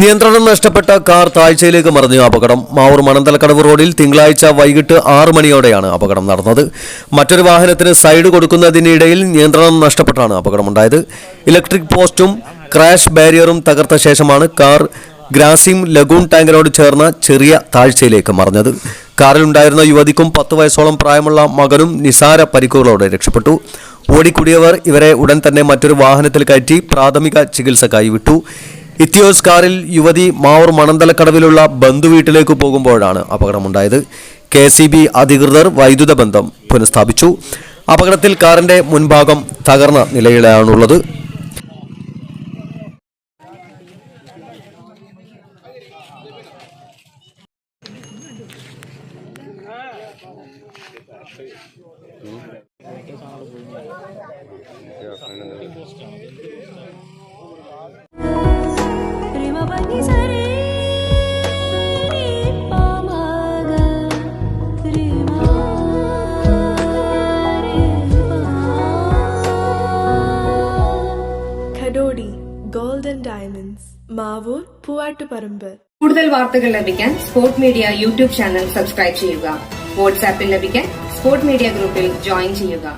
നിയന്ത്രണം നഷ്ടപ്പെട്ട കാർ താഴ്ചയിലേക്ക് മറിഞ്ഞു അപകടം. മാവൂർ മണന്തലക്കടവ് റോഡിൽ തിങ്കളാഴ്ച വൈകിട്ട് 6 മണിയോടെയാണ് അപകടം നടന്നത്. മറ്റൊരു വാഹനത്തിന് സൈഡ് കൊടുക്കുന്നതിനിടയിൽ നിയന്ത്രണം നഷ്ടപ്പെട്ടാണ് അപകടമുണ്ടായത്. ഇലക്ട്രിക് പോസ്റ്റും ക്രാഷ് ബാരിയറും തകർത്ത ശേഷമാണ് കാർ ഗ്രാസിം ലഗൂൺ ടാങ്കിനോട് ചേർന്ന ചെറിയ താഴ്ചയിലേക്ക് മറിഞ്ഞത്. കാറിലുണ്ടായിരുന്ന യുവതിക്കും 10 വയസ്സോളം പ്രായമുള്ള മകനും നിസാര പരിക്കുകളോടെ രക്ഷപ്പെട്ടു. ഓടിക്കൂടിയവർ ഇവരെ ഉടൻ തന്നെ മറ്റൊരു വാഹനത്തിൽ കയറ്റി പ്രാഥമിക ചികിത്സക്കായി വിട്ടു. ഇത്തിയോസ് കാറിൽ യുവതി മാവൂർ മണന്തലക്കടവിലുള്ള ബന്ധുവീട്ടിലേക്ക് പോകുമ്പോഴാണ് അപകടമുണ്ടായത്. KCB അധികൃതർ വൈദ്യുത ബന്ധം പുനഃസ്ഥാപിച്ചു. അപകടത്തിൽ കാറിന്റെ മുൻഭാഗം തകർന്ന നിലയിലാണുള്ളത്. ഖഡോഡി ഗോൾഡൻ ഡയമണ്ട്സ്, മാവൂർ, പൂവാട്ടുപറമ്പ്. കൂടുതൽ വാർത്തകൾ ലഭിക്കാൻ sport media YouTube channel subscribe ചെയ്യുക. വാട്സാപ്പിൽ ലഭിക്കാൻ സ്പോർട് മീഡിയ ഗ്രൂപ്പിൽ ജോയിൻ ചെയ്യുക.